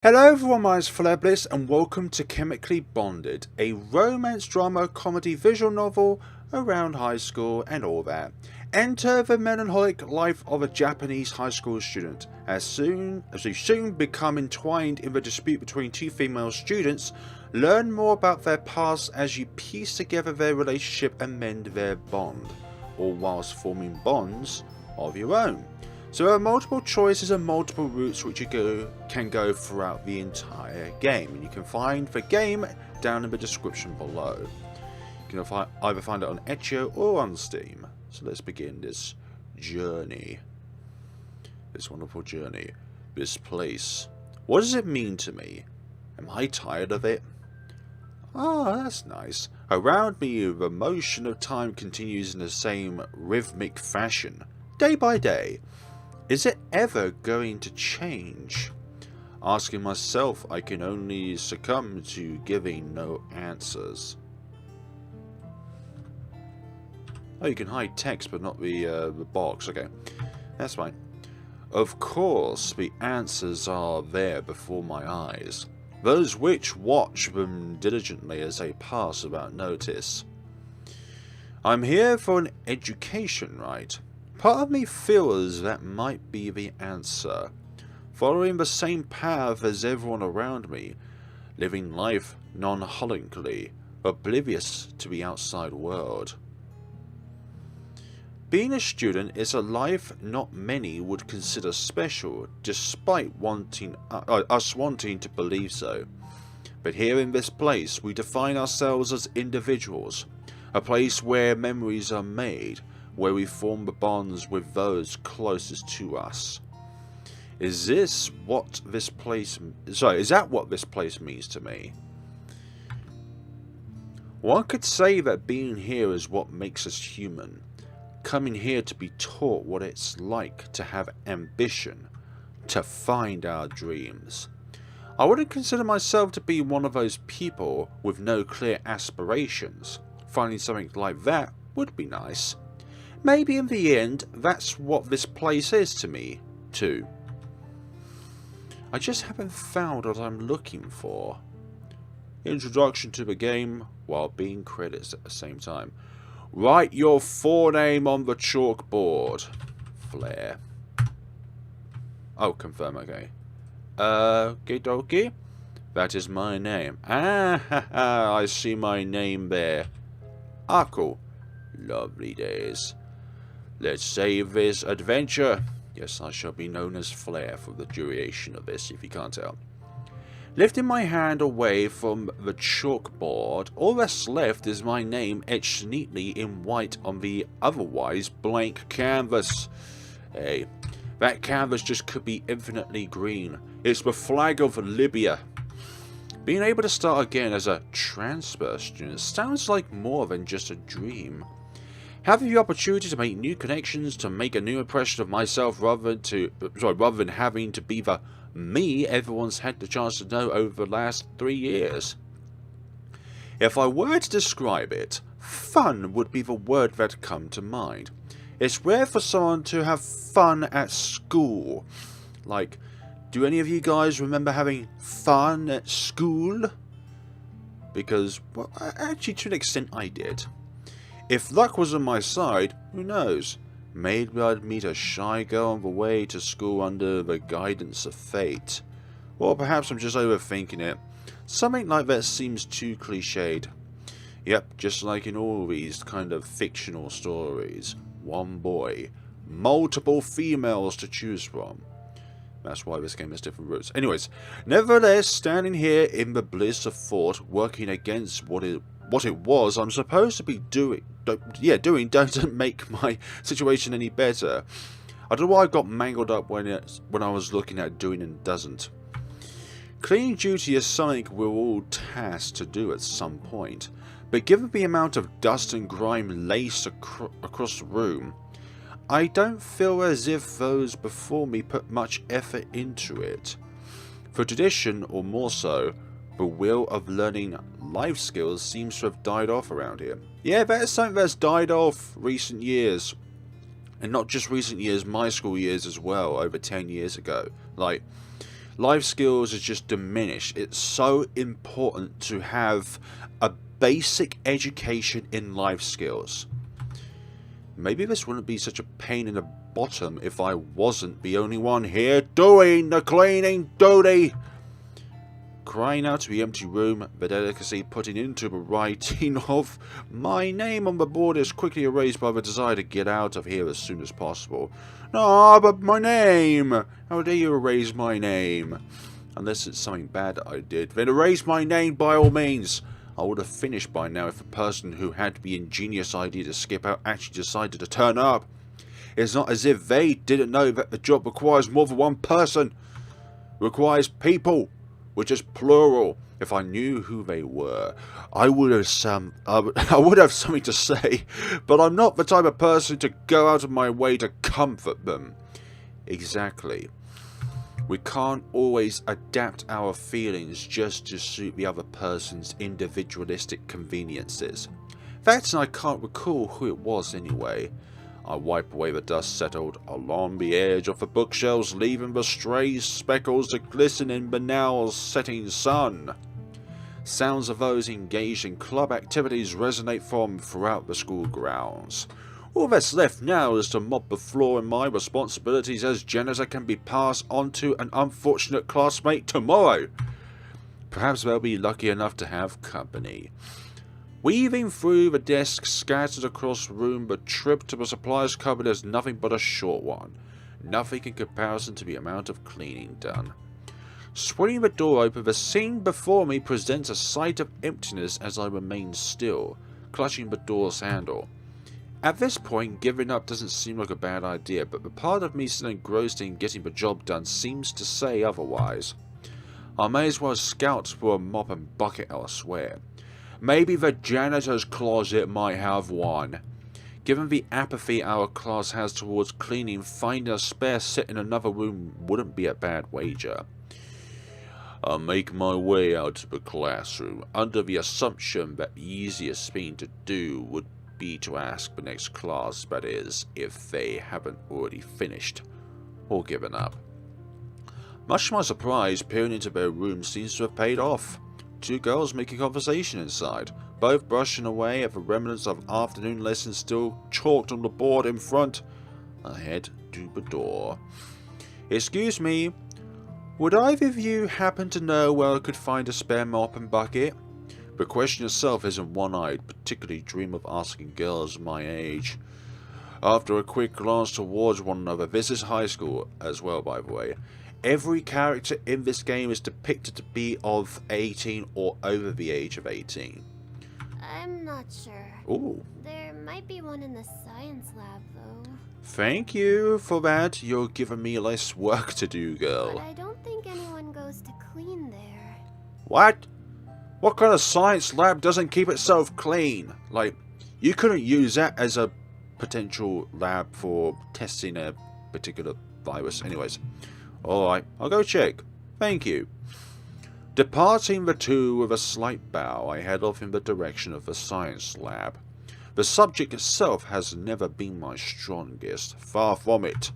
Hello everyone, my name is FlareBlitzed and welcome to Chemically Bonded, a romance drama comedy visual novel around high school and all that. Enter the melancholic life of a Japanese high school student, as we soon become entwined in the dispute between two female students. Learn more about their past as you piece together their relationship and mend their bond, all whilst forming bonds of your own. So there are multiple choices and multiple routes which you can go throughout the entire game, and you can find the game down in the description below. You can either find it on Itch.io or on Steam. So let's begin this journey. This wonderful journey. This place. What does it mean to me? Am I tired of it? Ah, that's nice. Around me, the motion of time continues in the same rhythmic fashion, day by day. Is it ever going to change? Asking myself, I can only succumb to giving no answers. Oh, you can hide text but not the box. Okay, that's fine. Of course, the answers are there before my eyes. Those which watch them diligently as they pass without notice. I'm here for an education, right? Part of me feels that might be the answer. Following the same path as everyone around me, living life nonchalantically, oblivious to the outside world. Being a student is a life not many would consider special, despite us wanting to believe so. But here in this place, we define ourselves as individuals, a place where memories are made, where we form the bonds with those closest to us. Is that what this place means to me? One could say that being here is what makes us human. Coming here to be taught what it's like to have ambition, to find our dreams. I wouldn't consider myself to be one of those people with no clear aspirations. Finding something like that would be nice. Maybe in the end, that's what this place is to me, too. I just haven't found what I'm looking for. Introduction to the game, while being credits at the same time. Write your forename on the chalkboard. Flare. Oh, confirm, okay. Okie dokie. That is my name. Ah, ha, ha, I see my name there. Ah, cool. Lovely days. Let's save this adventure. Yes, I shall be known as Flare for the duration of this, if you can't tell. Lifting my hand away from the chalkboard, all that's left is my name etched neatly in white on the otherwise blank canvas. Hey, that canvas just could be infinitely green. It's the flag of Libya. Being able to start again as a transfer student sounds like more than just a dream. Having the opportunity to make new connections, to make a new impression of myself rather than having to be the me everyone's had the chance to know over the last 3 years. If I were to describe it, fun would be the word that come to mind. It's rare for someone to have fun at school. Like, do any of you guys remember having fun at school? Because, well, actually to an extent I did. If luck was on my side, who knows? Maybe I'd meet a shy girl on the way to school under the guidance of fate. Or perhaps I'm just overthinking it. Something like that seems too cliched. Yep, just like in all these kind of fictional stories. One boy, multiple females to choose from. That's why this game has different routes. Anyways, nevertheless, standing here in the bliss of thought, working against what it was I'm supposed to be doing doesn't make my situation any better. I don't know why I got mangled up when I was looking at doing and doesn't. Cleaning duty is something we're all tasked to do at some point, but given the amount of dust and grime laced across the room, I don't feel as if those before me put much effort into it. For tradition, or more so, the will of learning life skills seems to have died off around here. Yeah, that is something that's died off recent years. And not just recent years, my school years as well, over 10 years ago. Like life skills is just diminished. It's so important to have a basic education in life skills. Maybe this wouldn't be such a pain in the bottom if I wasn't the only one here doing the cleaning duty. Crying out to the empty room, the delicacy putting into the writing of my name on the board is quickly erased by the desire to get out of here as soon as possible. Ah, but my name! How dare you erase my name? Unless it's something bad that I did, then erase my name by all means. I would have finished by now if the person who had the ingenious idea to skip out actually decided to turn up. It's not as if they didn't know that the job requires more than one person. Requires people, which is plural. If I knew who they were, I would have something to say, but I'm not the type of person to go out of my way to comfort them. Exactly. We can't always adapt our feelings just to suit the other person's individualistic conveniences. That's and I can't recall who it was anyway. I wipe away the dust settled along the edge of the bookshelves, leaving the stray speckles to glisten in the now setting sun. Sounds of those engaged in club activities resonate from throughout the school grounds. All that's left now is to mop the floor, and my responsibilities as janitor can be passed on to an unfortunate classmate tomorrow. Perhaps they'll be lucky enough to have company. Weaving through the desks scattered across the room, the trip to the supplies cupboard is nothing but a short one. Nothing in comparison to the amount of cleaning done. Swinging the door open, the scene before me presents a sight of emptiness as I remain still, clutching the door's handle. At this point, giving up doesn't seem like a bad idea, but the part of me still engrossed in getting the job done seems to say otherwise. I may as well scout for a mop and bucket elsewhere. Maybe the janitor's closet might have one. Given the apathy our class has towards cleaning, finding a spare set in another room wouldn't be a bad wager. I make my way out to the classroom, under the assumption that the easiest thing to do would be to ask the next class, that is, if they haven't already finished, or given up. Much to my surprise, peering into their room seems to have paid off. Two girls making conversation inside, both brushing away at the remnants of afternoon lessons still chalked on the board in front. I head to the door. Excuse me, would either of you happen to know where I could find a spare mop and bucket? The question itself isn't one I'd particularly dream of asking girls my age. After a quick glance towards one another, this is high school as well, by the way. Every character in this game is depicted to be of 18 or over the age of 18. I'm not sure. Ooh. There might be one in the science lab, though. Thank you for that. You're giving me less work to do, girl. But I don't think anyone goes to clean there. What? What kind of science lab doesn't keep itself clean? Like, you couldn't use that as a potential lab for testing a particular virus. Anyways. Alright, I'll go check. Thank you. Departing the two with a slight bow, I head off in the direction of the science lab. The subject itself has never been my strongest, far from it.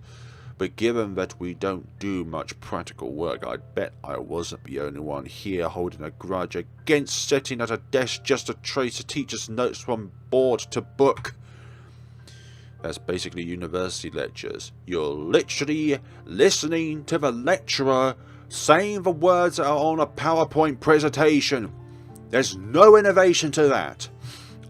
But given that we don't do much practical work, I'd bet I wasn't the only one here holding a grudge against sitting at a desk just to trace a teacher's notes from board to book. That's basically university lectures. You're literally listening to the lecturer saying the words that are on a PowerPoint presentation. There's no innovation to that.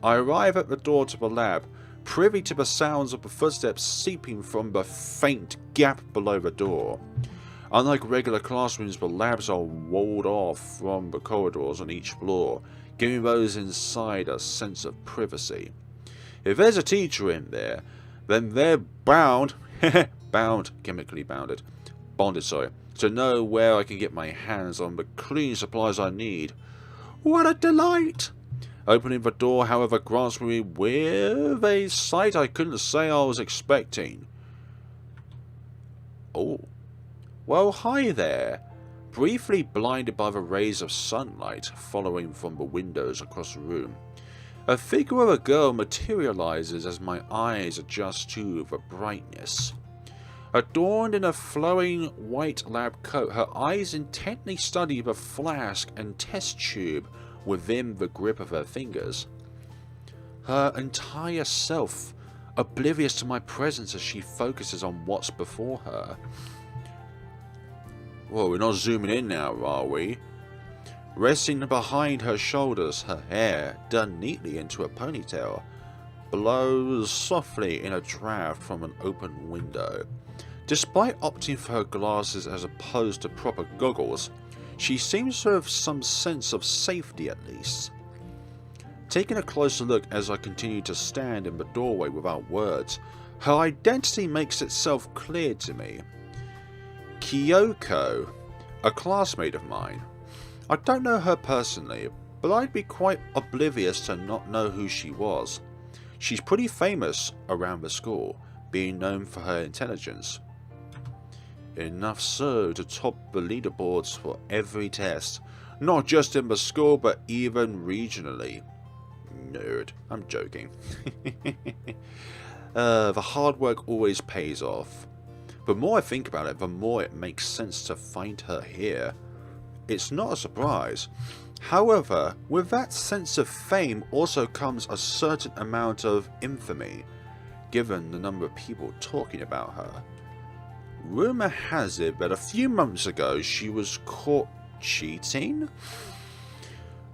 I arrive at the door to the lab, privy to the sounds of the footsteps seeping from the faint gap below the door. Unlike regular classrooms, the labs are walled off from the corridors on each floor, giving those inside a sense of privacy. If there's a teacher in there, then they're chemically bonded, to know where I can get my hands on the cleaning supplies I need. What a delight! Opening the door, however, grants me with a sight I couldn't say I was expecting. Oh. Well, hi there. Briefly blinded by the rays of sunlight following from the windows across the room, a figure of a girl materializes as my eyes adjust to the brightness. Adorned in a flowing white lab coat, her eyes intently study the flask and test tube within the grip of her fingers. Her entire self oblivious to my presence as she focuses on what's before her. Whoa, we're not zooming in now, are we? Resting behind her shoulders, her hair, done neatly into a ponytail, blows softly in a draft from an open window. Despite opting for her glasses as opposed to proper goggles, she seems to have some sense of safety at least. Taking a closer look as I continue to stand in the doorway without words, her identity makes itself clear to me. Kyoko, a classmate of mine. I don't know her personally, but I'd be quite oblivious to not know who she was. She's pretty famous around the school, being known for her intelligence. Enough so to top the leaderboards for every test, not just in the school but even regionally. Nerd, I'm joking. The hard work always pays off. The more I think about it, the more it makes sense to find her here. It's not a surprise. However, with that sense of fame also comes a certain amount of infamy, given the number of people talking about her. Rumour has it that a few months ago she was caught cheating?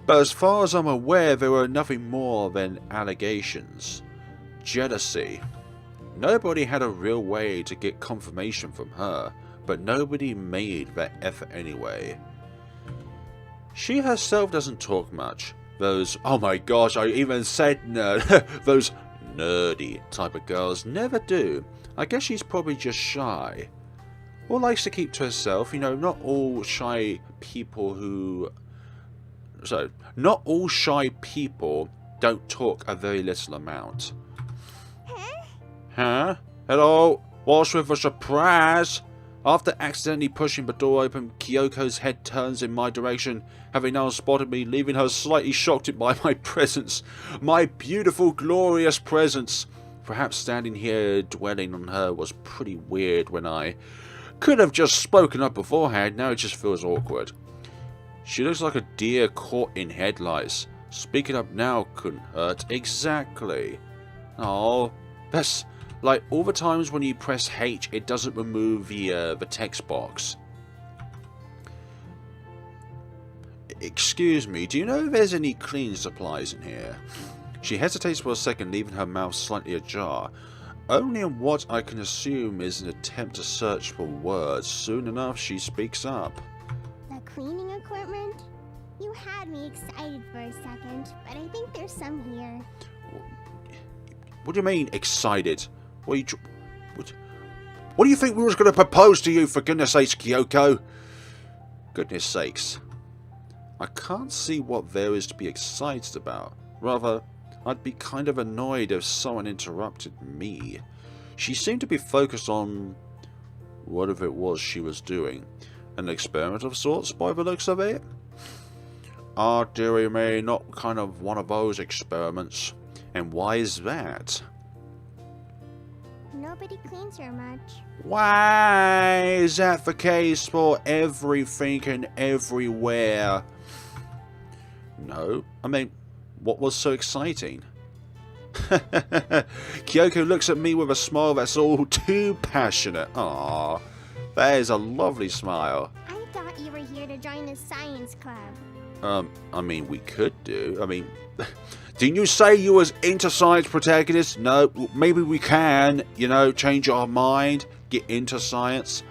But as far as I'm aware, there were nothing more than allegations. Jealousy. Nobody had a real way to get confirmation from her, but nobody made that effort anyway. She herself doesn't talk much. Those, oh my gosh, I even said nerd, those nerdy type of girls never do. I guess she's probably just shy. Or likes to keep to herself. You know, not all shy people don't talk a very little amount. Huh? Hello? What's with a surprise? After accidentally pushing the door open, Kyoko's head turns in my direction, having now spotted me, leaving her slightly shocked by my presence. My beautiful, glorious presence. Perhaps standing here dwelling on her was pretty weird when I could have just spoken up beforehand. Now it just feels awkward. She looks like a deer caught in headlights. Speaking up now couldn't hurt. Exactly. Oh, that's like all the times when you press H, it doesn't remove the text box. Excuse me, do you know if there's any cleaning supplies in here? She hesitates for a second, leaving her mouth slightly ajar. Only in what I can assume is an attempt to search for words. Soon enough, she speaks up. The cleaning equipment? You had me excited for a second, but I think there's some here. What do you mean, excited? What do you think we was going to propose to you, for goodness sakes, Kyoko? Goodness sakes. I can't see what there is to be excited about. Rather, I'd be kind of annoyed if someone interrupted me. She seemed to be focused on whatever it was she was doing. An experiment of sorts, by the looks of it? Ah, dearie me, not kind of one of those experiments. And why is that? Nobody cleans her much. Why is that the case for everything and everywhere? No, I mean, what was so exciting? Kyoko looks at me with a smile that's all too passionate. Ah, that is a lovely smile. I thought you were here to join the science club. I mean, we could do. I mean, didn't you say you was into science, protagonist? No, maybe we can, you know, change our mind, get into science.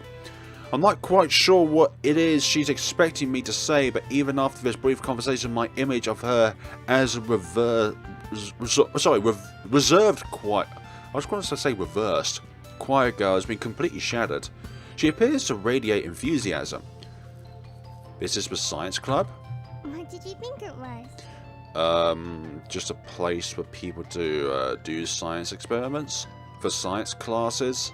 I'm not quite sure what it is she's expecting me to say, but even after this brief conversation, my image of her as reserved quiet girl has been completely shattered. She appears to radiate enthusiasm. This is the science club? What did you think it was? Just a place where people do science experiments for science classes.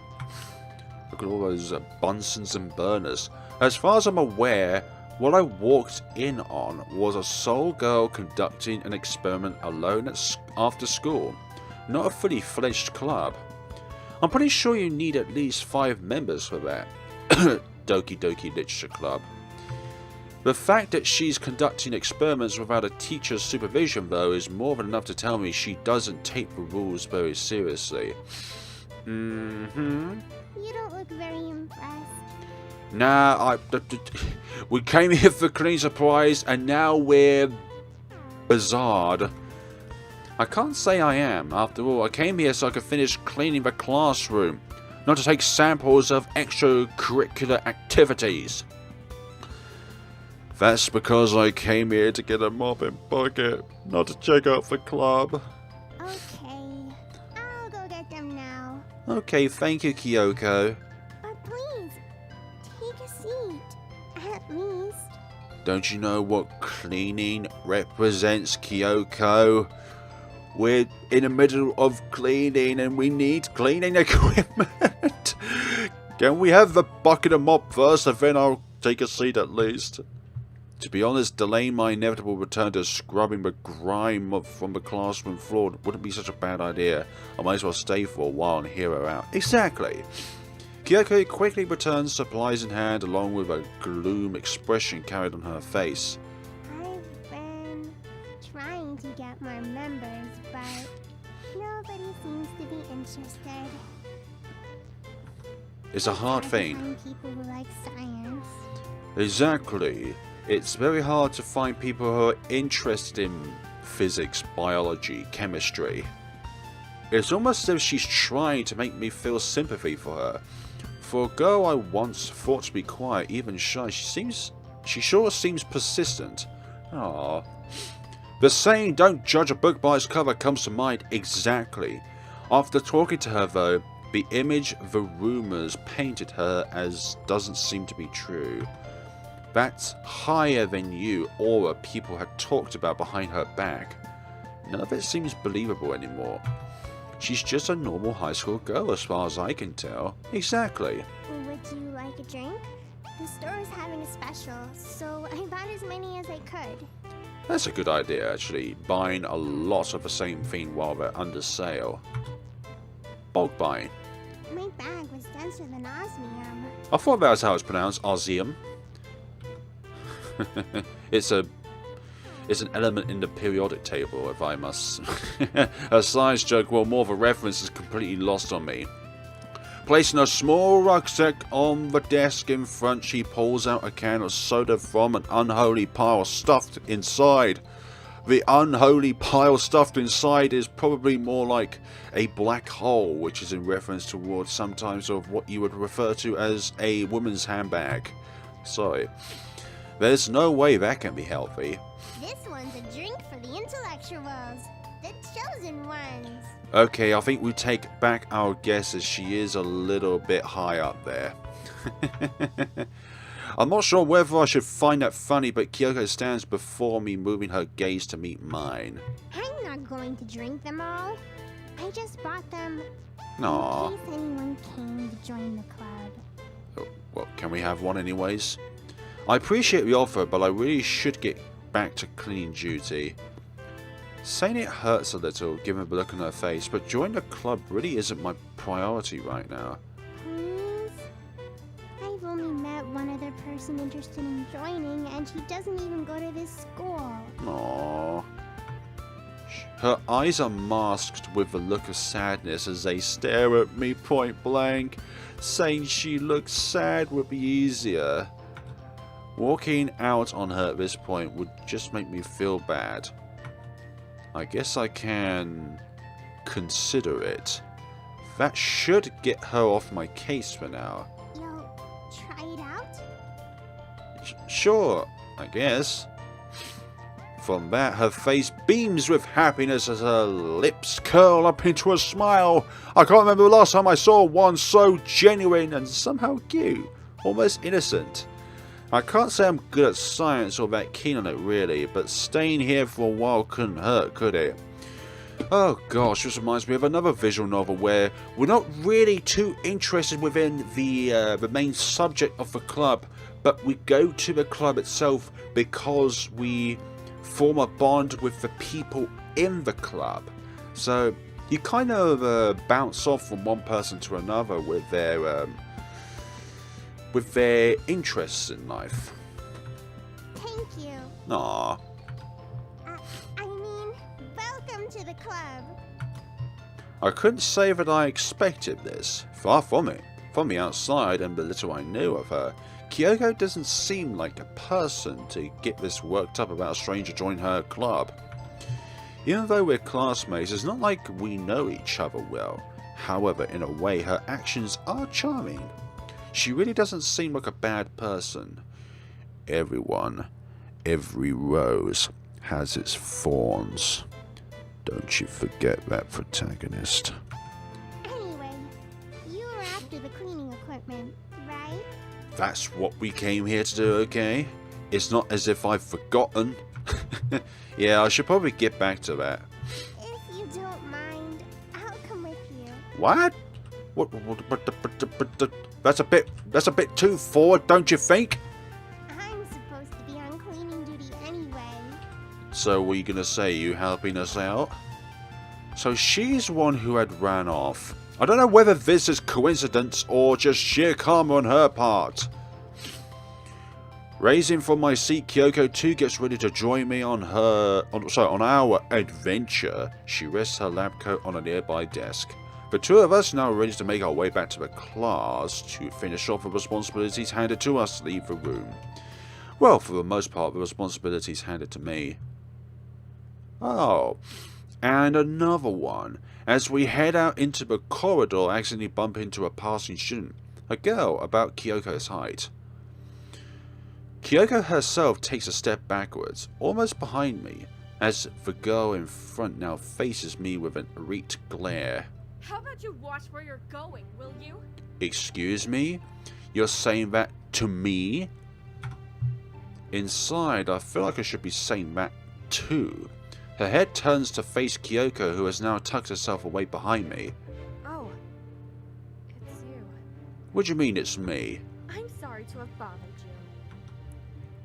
Look at all those Bunsen's and burners. As far as I'm aware, what I walked in on was a sole girl conducting an experiment alone after school, not a fully fledged club. I'm pretty sure you need at least 5 members for that. Doki Doki Literature Club. The fact that she's conducting experiments without a teacher's supervision, though, is more than enough to tell me she doesn't take the rules very seriously. You don't look very impressed. Nah, we came here for clean supplies, and now we're bizarred. I can't say I am. After all, I came here so I could finish cleaning the classroom, not to take samples of extracurricular activities. That's because I came here to get a mop and bucket, not to check out the club. Okay, I'll go get them now. Okay, thank you, Kyoko. But please, take a seat. At least. Don't you know what cleaning represents, Kyoko? We're in the middle of cleaning and we need cleaning equipment. Can we have the bucket and mop first, and then I'll take a seat at least? To be honest, delaying my inevitable return to scrubbing the grime from the classroom floor wouldn't be such a bad idea. I might as well stay for a while and hear her out. Exactly. Kyoko quickly returns, supplies in hand, along with a gloom expression carried on her face. I've been trying to get more members, but nobody seems to be interested. It's a hard to thing. find people who like science. Exactly. It's very hard to find people who are interested in physics, biology, chemistry. It's almost as if she's trying to make me feel sympathy for her. For a girl I once thought to be quiet, even shy, she sure seems persistent. Ah, the saying, "Don't judge a book by its cover," comes to mind exactly. After talking to her, though, the image the rumors painted her as doesn't seem to be true. That higher than you aura people had talked about behind her back, none of it seems believable anymore. She's just a normal high school girl as far as I can tell. Exactly. Would you like a drink? The store is having a special, so I bought as many as I could. That's a good idea, actually, buying a lot of the same thing while they're under sale. Bulk buying. My bag was denser than osmium. I thought that was how it's pronounced, osmium. It's an element in the periodic table, if I must. A science joke, well, more of a reference, is completely lost on me. Placing a small rucksack on the desk in front, she pulls out a can of soda from an unholy pile stuffed inside. The unholy pile stuffed inside is probably more like a black hole, which is in reference towards sometimes of what you would refer to as a woman's handbag. Sorry. There's no way that can be healthy. This one's a drink for the intellectuals, the chosen ones. Okay, I think we take back our guess, as she is a little bit high up there. I'm not sure whether I should find that funny, but Kyoko stands before me, moving her gaze to meet mine. I'm not going to drink them all. I just bought them Aww. in case anyone came to join the club. Oh, well, can we have one anyways? I appreciate the offer, but I really should get back to cleaning duty. Saying it hurts a little, given the look on her face, but joining the club really isn't my priority right now. Please? I've only met one other person interested in joining, and she doesn't even go to this school. Aww. Her eyes are masked with a look of sadness as they stare at me point blank. Saying she looks sad would be easier. Walking out on her at this point would just make me feel bad. I guess I can consider it. That should get her off my case for now. You'll try it out? Sure, I guess. From that, her face beams with happiness as her lips curl up into a smile. I can't remember the last time I saw one so genuine and somehow cute, almost innocent. I can't say I'm good at science or that keen on it really, but staying here for a while couldn't hurt, could it? Oh gosh, this reminds me of another visual novel where we're not really too interested within the main subject of the club, but we go to the club itself because we form a bond with the people in the club. So You kind of bounce off from one person to another with their interests in life. Thank you. Aww. I mean, welcome to the club. I couldn't say that I expected this. Far from it. From the outside and the little I knew of her, Kyoko doesn't seem like a person to get this worked up about a stranger joining her club. Even though we're classmates, it's not like we know each other well. However, in a way, her actions are charming. She really doesn't seem like a bad person. Everyone, every rose, has its thorns. Don't you forget that, protagonist. Anyway, you were after the cleaning equipment, right? That's what we came here to do, okay? It's not as if I've forgotten. Yeah, I should probably get back to that. If you don't mind, I'll come with you. What? What? That's a bit too forward, don't you think? I'm supposed to be on cleaning duty anyway. So were you gonna say you helping us out? So she's the one who had ran off. I don't know whether this is coincidence or just sheer karma on her part. Raising from my seat, Kyoko too gets ready to join me on our adventure. She rests her lab coat on a nearby desk. The two of us now are ready to make our way back to the class to finish off the responsibilities handed to us to leave the room. Well, for the most part, the responsibilities handed to me. Oh, and another one. As we head out into the corridor, I accidentally bump into a passing student, a girl about Kyoko's height. Kyoko herself takes a step backwards, almost behind me, as the girl in front now faces me with an irate glare. How about you watch where you're going, will you? Excuse me? You're saying that to me? Inside, I feel like I should be saying that too. Her head turns to face Kyoko, who has now tucked herself away behind me. Oh, it's you. What do you mean it's me? I'm sorry to have bothered you.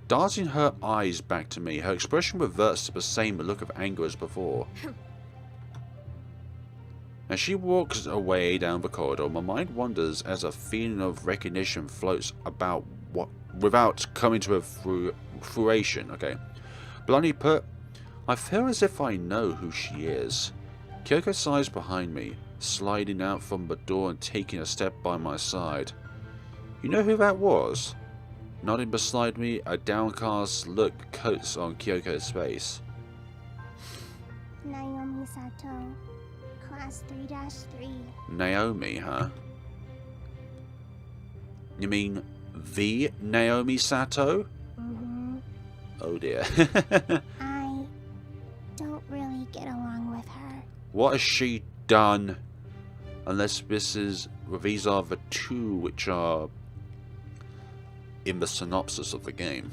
Darting her eyes back to me, her expression reverts to the same look of anger as before. As she walks away down the corridor, my mind wanders as a feeling of recognition floats about without coming to a fruition. Okay. Bluntly put, I feel as if I know who she is. Kyoko sighs behind me, sliding out from the door and taking a step by my side. You know who that was? Nodding beside me, a downcast look coats on Kyoko's face. Naomi Sato, class 3-3. Naomi, huh? You mean the Naomi Sato? Mm-hmm. Oh dear. I don't really get along with her. What has she done? Unless these are the two which are in the synopsis of the game.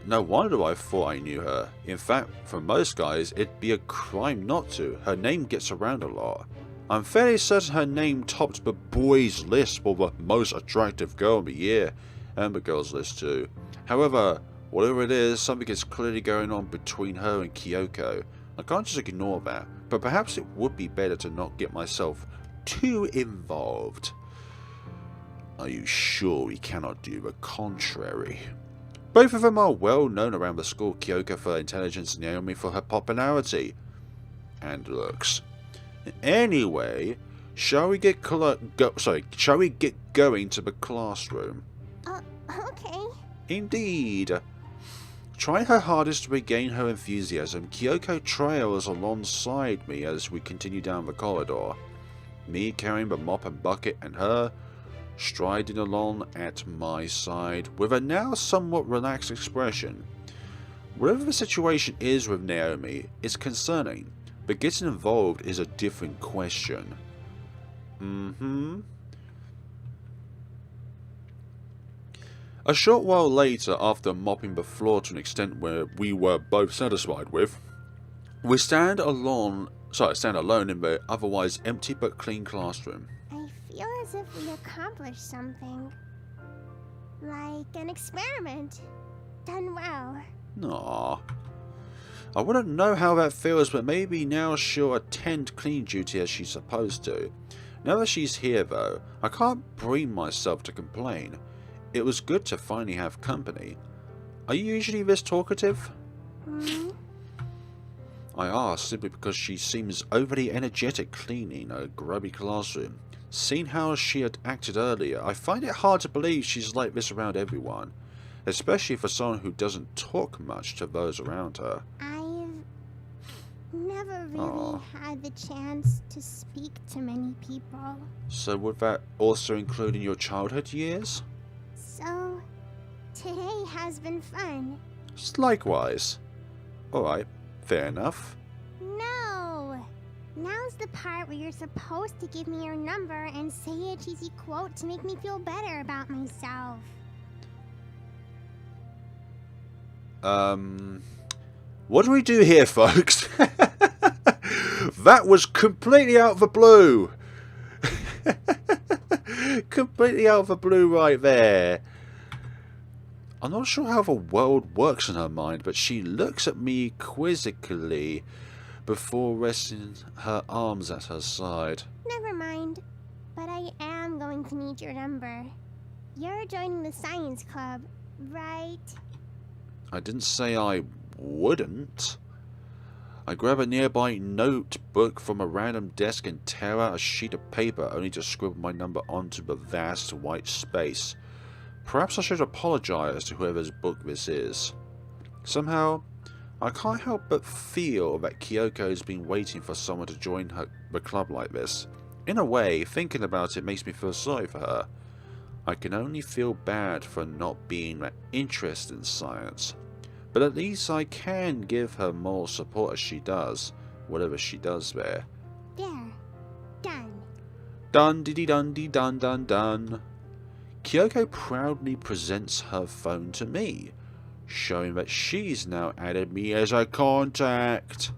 No wonder I thought I knew her. In fact, for most guys, it'd be a crime not to. Her name gets around a lot. I'm fairly certain her name topped the boys' list for the most attractive girl of the year, and the girls' list too. However, whatever it is, something is clearly going on between her and Kyoko. I can't just ignore that, but perhaps it would be better to not get myself too involved. Are you sure we cannot do the contrary? Both of them are well known around the school, Kyoko for her intelligence and Naomi for her popularity and looks. Anyway, shall we get going to the classroom? Okay. Indeed. Trying her hardest to regain her enthusiasm, Kyoko trails alongside me as we continue down the corridor. Me carrying the mop and bucket and her striding along at my side with a now somewhat relaxed expression. Whatever the situation is with Naomi, it's concerning, but getting involved is a different question. A short while later, after mopping the floor to an extent where we were both satisfied with, we stand alone in the otherwise empty but clean classroom. I feel as if we accomplished something. Like an experiment. Done well. Aww. I wouldn't know how that feels, but maybe now she'll attend clean duty as she's supposed to. Now that she's here though, I can't bring myself to complain. It was good to finally have company. Are you usually this talkative? I asked simply because she seems overly energetic cleaning a grubby classroom. Seeing how she had acted earlier, I find it hard to believe she's like this around everyone, especially for someone who doesn't talk much to those around her. I've never really had the chance to speak to many people. So would that also include in your childhood years? So, today has been fun. Likewise. Alright, fair enough. No! Now's the part where you're supposed to give me your number and say a cheesy quote to make me feel better about myself. What do we do here, folks? That was completely out of the blue. Completely out of the blue right there. I'm not sure how the world works in her mind, but she looks at me quizzically before resting her arms at her side. Never mind, but I am going to need your number. You're joining the science club, right? I didn't say I wouldn't. I grab a nearby notebook from a random desk and tear out a sheet of paper only to scribble my number onto the vast white space. Perhaps I should apologize to whoever's book this is. Somehow, I can't help but feel that Kyoko's been waiting for someone to join the club like this. In a way, thinking about it makes me feel sorry for her. I can only feel bad for not being that interested in science. But at least I can give her more support as she does, whatever she does there. There. Done. Dun diddy dun dee dun dun dun. Kyoko proudly presents her phone to me, showing that she's now added me as a contact.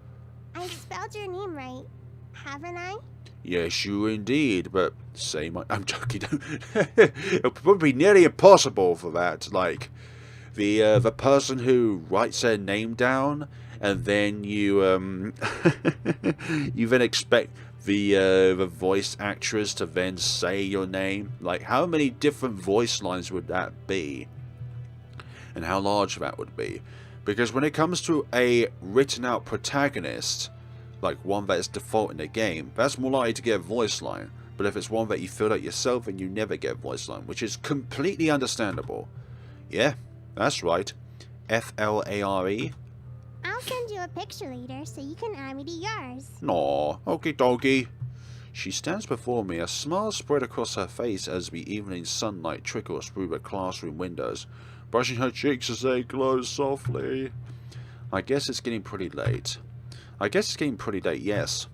I spelled your name right, haven't I? Yes, you indeed, but say my... I'm joking. It would be nearly impossible for that. Like, the person who writes their name down, and then you, you then expect the voice actress to then say your name. Like, how many different voice lines would that be? And how large that would be? Because when it comes to a written out protagonist, like one that is default in the game, that's more likely to get a voice line. But if it's one that you fill out yourself, then you never get a voice line, which is completely understandable. Yeah, that's right. FLARE. I'll send you a picture later so you can add me to yours. Aw, okie dokie. She stands before me, a smile spread across her face as the evening sunlight trickles through the classroom windows, brushing her cheeks as they glow softly. I guess it's getting pretty late. Yes.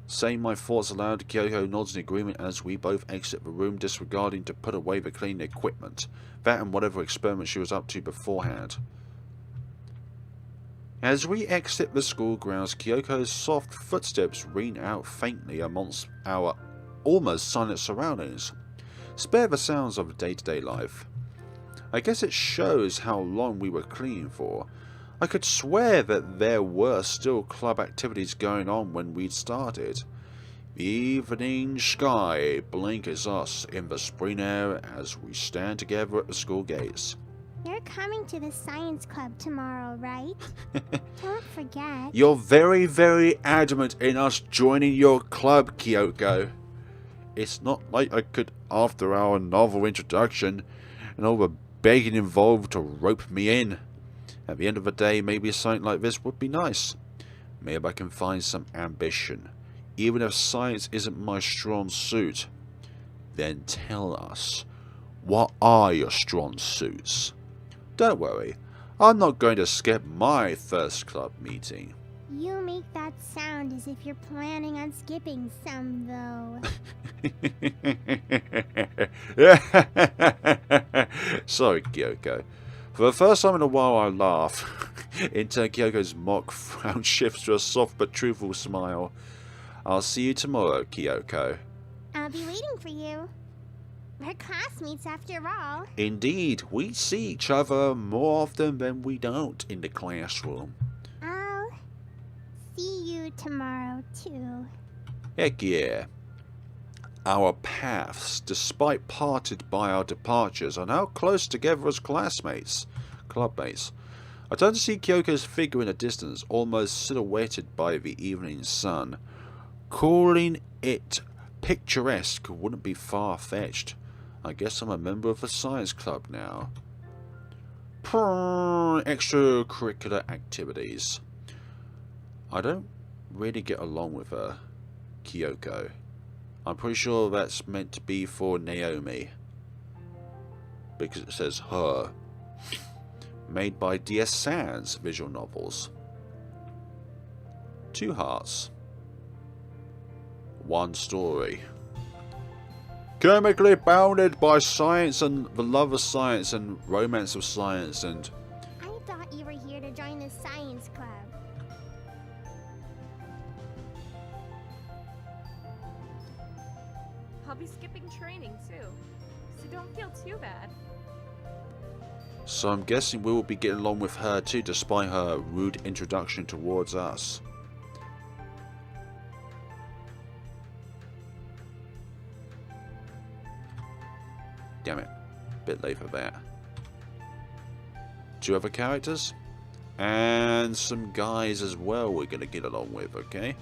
Saying my thoughts aloud, Kyoko nods in agreement as we both exit the room, disregarding to put away the cleaning equipment. That and whatever experiment she was up to beforehand. As we exit the school grounds, Kyoko's soft footsteps ring out faintly amongst our almost silent surroundings. Spare the sounds of day-to-day life. I guess it shows how long we were cleaning for. I could swear that there were still club activities going on when we'd started. The evening sky blankets us in the spring air as we stand together at the school gates. You're coming to the science club tomorrow, right? Don't forget. You're very, very adamant in us joining your club, Kyoko. It's not like I could, after our novel introduction and all the begging involved to rope me in. At the end of the day, maybe something like this would be nice. Maybe I can find some ambition. Even if science isn't my strong suit. Then tell us, what are your strong suits? Don't worry, I'm not going to skip my first club meeting. You make that sound as if you're planning on skipping some, though. Sorry, Kyoko. For the first time in a while, I laugh. In turn, Kyoko's mock frown shifts to a soft but truthful smile. I'll see you tomorrow, Kyoko. I'll be waiting for you. We're classmates after all. Indeed, we see each other more often than we don't in the classroom. I'll tomorrow, too. Heck yeah. Our paths, despite parted by our departures, are now close together as clubmates. I turn to see Kyoko's figure in the distance, almost silhouetted by the evening sun. Calling it picturesque wouldn't be far-fetched. I guess I'm a member of the science club now. Extracurricular activities. I don't really get along with her, Kyoko. I'm pretty sure that's meant to be for Naomi, because it says her. Made by D.S. Sands visual novels. 2 hearts. 1 story. Chemically bounded by science and the love of science and romance of science and... I thought you were here to join the science club. I'll be skipping training too, so don't feel too bad. So I'm guessing we will be getting along with her too, despite her rude introduction towards us. Damn it. Bit late for that. 2 other characters. And some guys as well we're going to get along with, okay?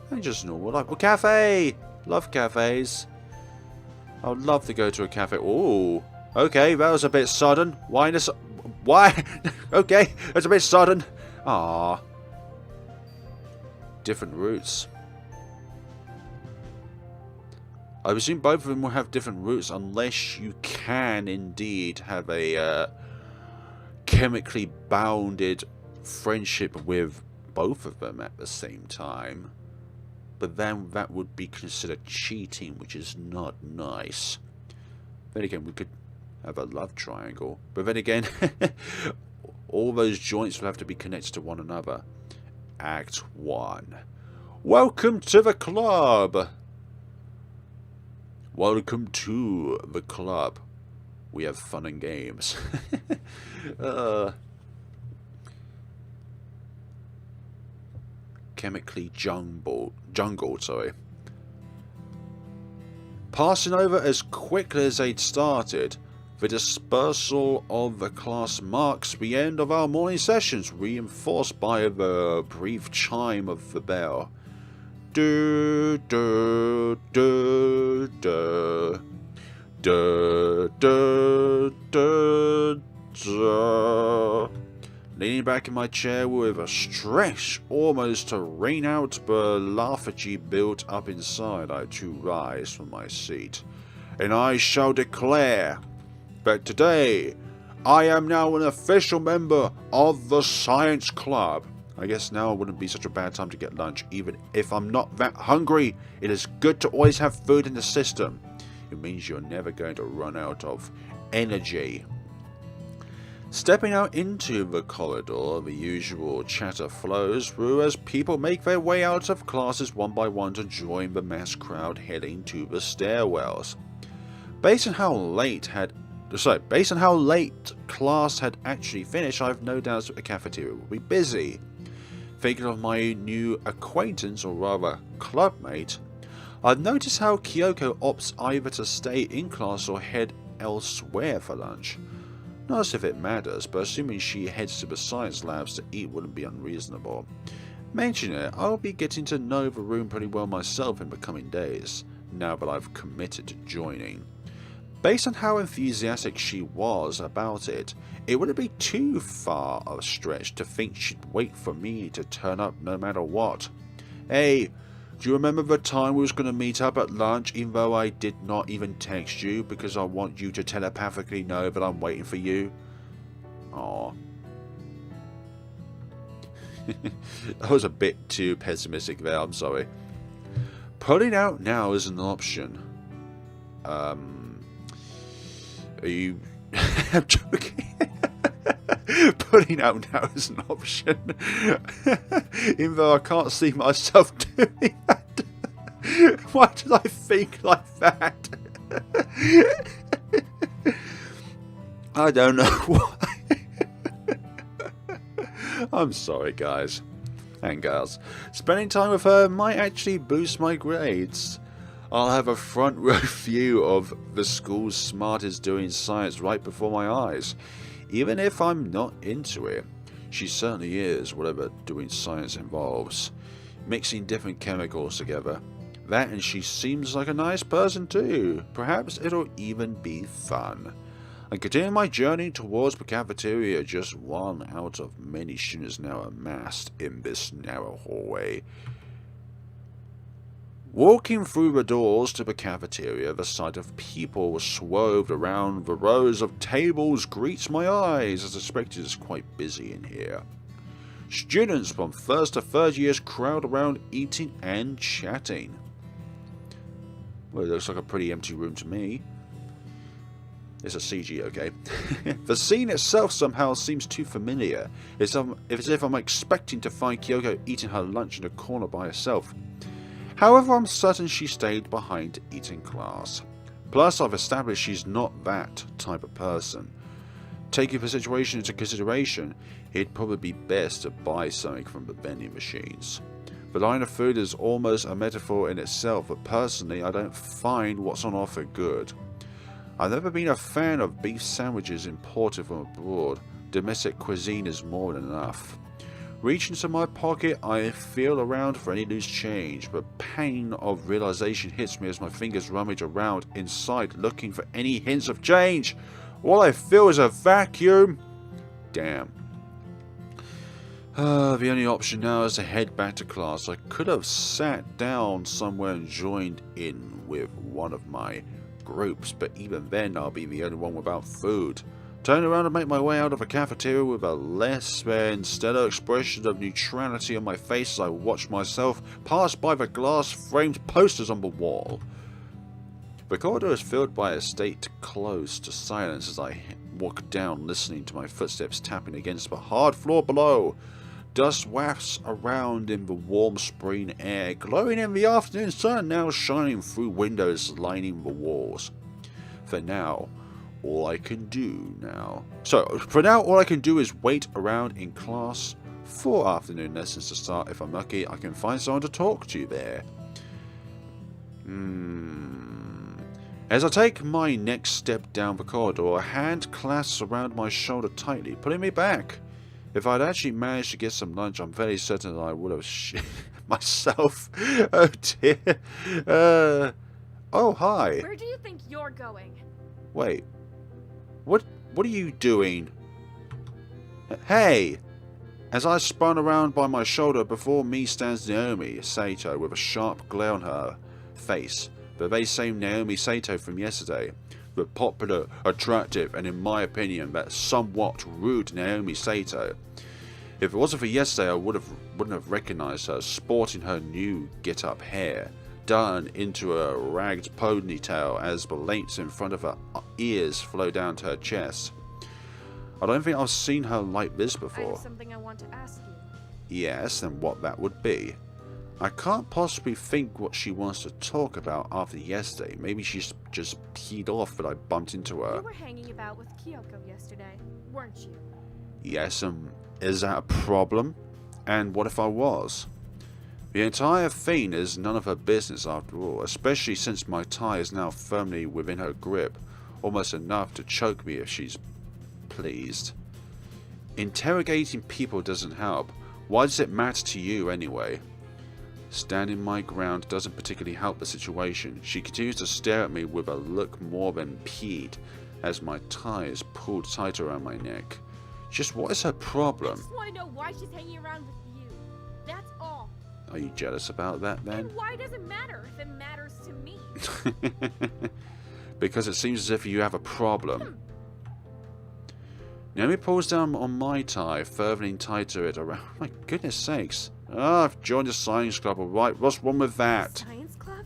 And just normal life. Oh, cafe! Love cafes. I would love to go to a cafe. Ooh. Okay, that was a bit sudden. Why? Why? Okay, that's a bit sudden. Ah. Different routes. I presume both of them will have different routes unless you can indeed have a chemically bounded friendship with both of them at the same time. But then that would be considered cheating, which is not nice. Then again, we could have a love triangle. But then again, all those joints will have to be connected to one another. Act 1. Welcome to the club! Welcome to the club. We have fun and games. Chemically jungled, sorry. Passing over as quickly as they'd started, the dispersal of the class marks the end of our morning sessions, reinforced by the brief chime of the bell. Du, du, du, du, du, du, du, du. Leaning back in my chair with a stretch almost to rain out the lethargy built up inside, I too rise from my seat. And I shall declare that today I am now an official member of the Science Club. I guess now wouldn't be such a bad time to get lunch, even if I'm not that hungry. It is good to always have food in the system. It means you're never going to run out of energy. Stepping out into the corridor, the usual chatter flows through as people make their way out of classes one by one to join the mass crowd heading to the stairwells. Based on how late class had actually finished, I have no doubts that the cafeteria will be busy. Thinking of my new acquaintance, or rather clubmate, I've noticed how Kyoko opts either to stay in class or head elsewhere for lunch. Not as if it matters, but assuming she heads to the science labs to eat wouldn't be unreasonable. Mention it, I'll be getting to know the room pretty well myself in the coming days, now that I've committed to joining. Based on how enthusiastic she was about it, it wouldn't be too far of a stretch to think she'd wait for me to turn up no matter what. Hey, do you remember the time we was going to meet up at lunch even though I did not even text you because I want you to telepathically know that I'm waiting for you? Aww. That was a bit too pessimistic there, I'm sorry. Pulling out now is an option. Are you... I'm joking. Putting out now is an option. Even though I can't see myself doing that. Why did I think like that? I don't know why. I'm sorry, guys and girls. Spending time with her might actually boost my grades. I'll have a front row view of the school's smartest doing science right before my eyes. Even if I'm not into it, she certainly is, whatever doing science involves. Mixing different chemicals together. That, and she seems like a nice person too. Perhaps it'll even be fun. I continue my journey towards the cafeteria, just one out of many students now amassed in this narrow hallway. Walking through the doors to the cafeteria, the sight of people swerved around the rows of tables greets my eyes, as expected it's quite busy in here. Students from first to third years crowd around eating and chatting. Well, it looks like a pretty empty room to me. It's a CG, okay? The scene itself somehow seems too familiar. It's as if I'm expecting to find Kyoko eating her lunch in a corner by herself. However, I'm certain she stayed behind eating class. Plus, I've established she's not that type of person. Taking the situation into consideration, it'd probably be best to buy something from the vending machines. The line of food is almost a metaphor in itself, but personally I don't find what's on offer good. I've never been a fan of beef sandwiches imported from abroad. Domestic cuisine is more than enough. Reaching into my pocket, I feel around for any loose change, but pain of realization hits me as my fingers rummage around inside looking for any hints of change. All I feel is a vacuum. Damn. The only option now is to head back to class. I could have sat down somewhere and joined in with one of my groups, but even then I'll be the only one without food. Turn around and make my way out of the cafeteria with a less than stellar expression of neutrality on my face as I watch myself pass by the glass-framed posters on the wall. The corridor is filled by a state close to silence as I walk down, listening to my footsteps tapping against the hard floor below. Dust wafts around in the warm spring air, glowing in the afternoon sun now shining through windows lining the walls. For now, all I can do is wait around in class for afternoon lessons to start. If I'm lucky, I can find someone to talk to there. As I take my next step down the corridor, a hand clasps around my shoulder tightly, pulling me back. If I'd actually managed to get some lunch, I'm fairly certain that I would have shit myself. Oh dear. Oh, hi. Where do you think you're going? Wait. What are you doing? Hey! As I spun around by my shoulder, before me stands Naomi Sato with a sharp glare on her face. The very same Naomi Sato from yesterday. The popular, attractive, and in my opinion, that somewhat rude Naomi Sato. If it wasn't for yesterday, I wouldn't have recognized her, sporting her new get-up hair, done into a ragged ponytail as the lengths in front of her ears flow down to her chest. I don't think I've seen her like this I before. have something I want to ask you. Yes, and what that would be. I can't possibly think what she wants to talk about after yesterday. Maybe she's just peed off that I bumped into her. You were hanging about with Kyoko yesterday, weren't you? Yes, is that a problem? And what if I was? The entire thing is none of her business after all, especially since my tie is now firmly within her grip, almost enough to choke me if she's pleased. Interrogating people doesn't help. Why does it matter to you anyway? Standing my ground doesn't particularly help the situation. She continues to stare at me with a look more than peeved as my tie is pulled tighter around my neck. Just what is her I problem? just want to know why she's hanging around with you. That's all. Are you jealous about that then? And why does it matter if it matters to me? Because it seems as if you have a problem. Naomi pulls down on my tie, furthering tighter it around. My goodness sakes. I've joined the science club, alright. What's wrong with that? Science club?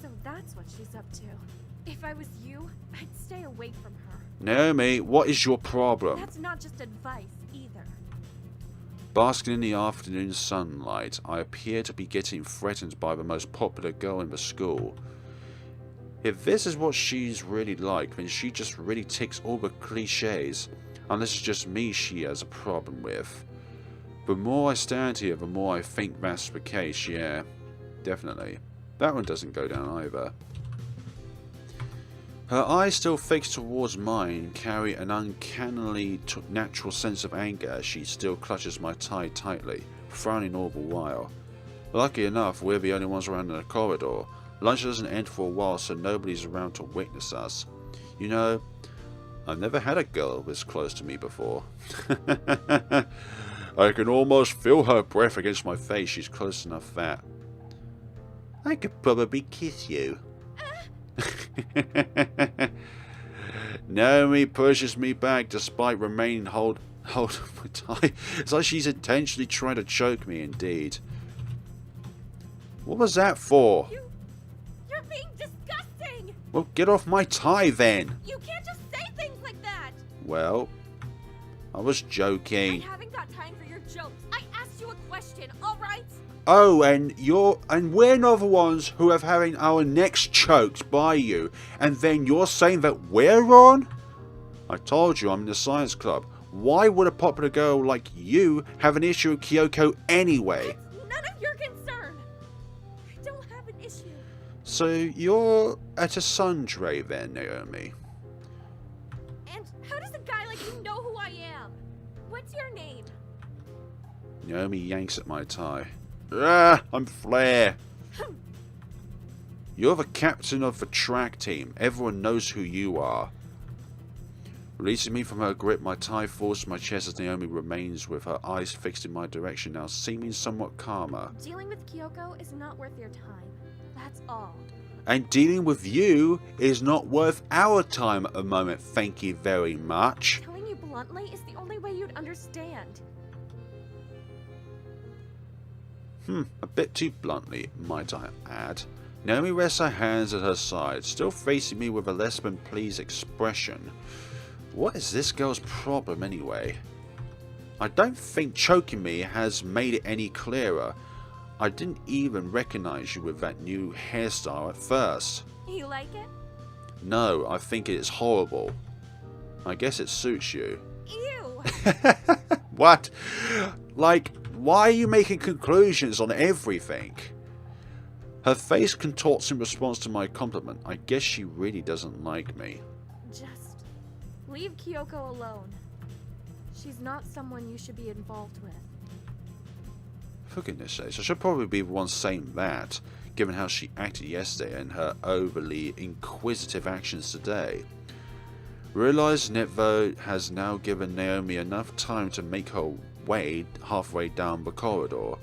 So that's what she's up to. If I was you, I'd stay away from her. Naomi, what is your problem? That's not just advice, either. Basking in the afternoon sunlight, I appear to be getting threatened by the most popular girl in the school. If this is what she's really like, then she just really ticks all the cliches. Unless it's just me she has a problem with. The more I stand here, the more I think that's the case, yeah. Definitely. That one doesn't go down either. Her eyes, still fixed towards mine, carry an uncannily natural sense of anger as she still clutches my tie tightly, frowning all the while. Lucky enough, we're the only ones around in the corridor. Lunch doesn't end for a while, so nobody's around to witness us. You know, I've never had a girl this close to me before. I can almost feel her breath against my face. She's close enough that I could probably kiss you. Naomi pushes me back despite remaining hold of my tie. It's like she's intentionally trying to choke me, indeed. What was that for? You're being disgusting! Well, get off my tie then. You can't just say things like that! Well, I was I joking. haven't got time for your jokes. I asked you a question, alright? Oh, and we're not the ones who have having our necks choked by you, and then you're saying that we're wrong? I told you I'm in the science club. Why would a popular girl like you have an issue with Kyoko anyway? It's none of your concern! I don't have an issue. So you're at a sundry then, Naomi? And how does a guy like you know who I am? What's your name? Naomi yanks at my tie. Ah, I'm Flare. You're the captain of the track team. Everyone knows who you are. Releasing me from her grip, my tie falls to my chest as Naomi remains with her eyes fixed in my direction, now seeming somewhat calmer. Dealing with Kyoko is not worth your time. That's all. And dealing with you is not worth our time at the moment, thank you very much. Telling you bluntly is the only way you'd understand. A bit too bluntly, might I add. Naomi rests her hands at her side, still facing me with a less than pleased expression. What is this girl's problem anyway? I don't think choking me has made it any clearer. I didn't even recognize you with that new hairstyle at first. You like it? No, I think it is horrible. I guess it suits you. Ew! What? Like, why are you making conclusions on everything? Her face contorts in response to my compliment. I guess she really doesn't like me. Just leave Kyoko alone. She's not someone you should be involved with. For goodness sakes, I should probably be the one saying that, given how she acted yesterday and her overly inquisitive actions today. Realise Netvo has now given Naomi enough time to make her way halfway down the corridor.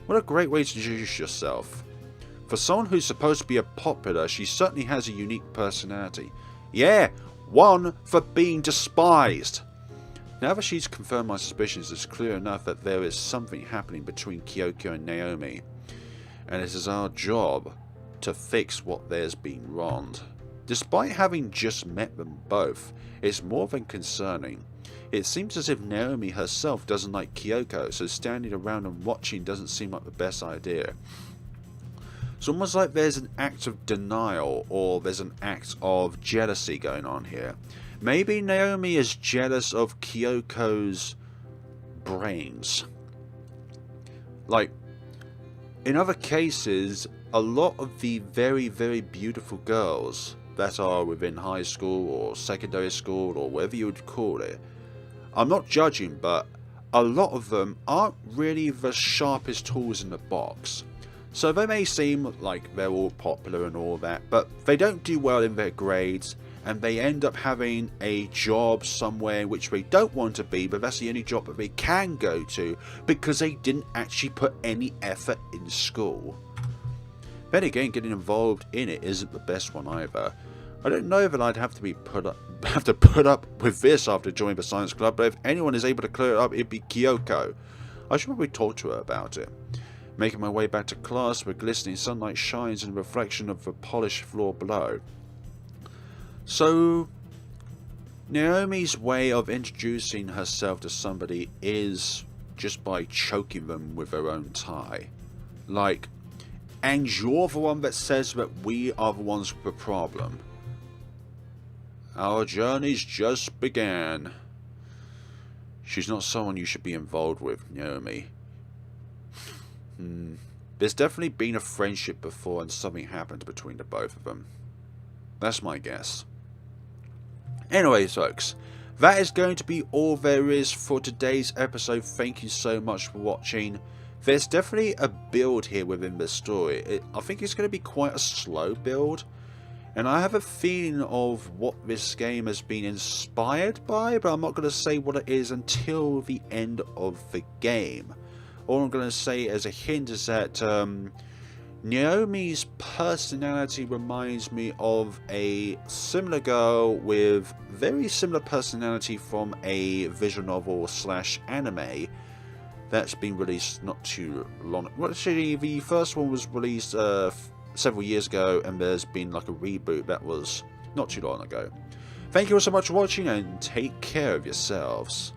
What a great way to introduce yourself. For someone who's supposed to be a popular, she certainly has a unique personality. Yeah, one for being despised. Now that she's confirmed my suspicions, it's clear enough that there is something happening between Kyoko and Naomi, and it is our job to fix what there's been wronged. Despite having just met them both, it's more than concerning. It seems as if Naomi herself doesn't like Kyoko, so standing around and watching doesn't seem like the best idea. It's almost like there's an act of denial, or there's an act of jealousy going on here. Maybe Naomi is jealous of Kyoko's brains. Like, in other cases, a lot of the very, very beautiful girls that are within high school or secondary school or whatever you would call it, I'm not judging, but a lot of them aren't really the sharpest tools in the box. So they may seem like they're all popular and all that, but they don't do well in their grades, and they end up having a job somewhere which they don't want to be, but that's the only job that they can go to because they didn't actually put any effort in school. Then again, getting involved in it isn't the best one either. I don't know that I'd have to put up with this after joining the science club, but if anyone is able to clear it up, it'd be Kyoko. I should probably talk to her about it. Making my way back to class where glistening sunlight shines in the reflection of the polished floor below. So, Naomi's way of introducing herself to somebody is just by choking them with her own tie. Like, And you're the one that says that we are the ones with the problem. Our journey's just began. She's not someone you should be involved with, Naomi. There's definitely been a friendship before and something happened between the both of them. That's my guess. Anyways, folks, that is going to be all there is for today's episode. Thank you so much for watching. There's definitely a build here within the story. I think it's going to be quite a slow build. And I have a feeling of what this game has been inspired by, but I'm not going to say what it is until the end of the game. All I'm going to say as a hint is that Naomi's personality reminds me of a similar girl with very similar personality from a visual novel / anime that's been released not too long. Well, actually, the first one was released several years ago, and there's been like a reboot that was not too long ago. Thank you all so much for watching, and take care of yourselves.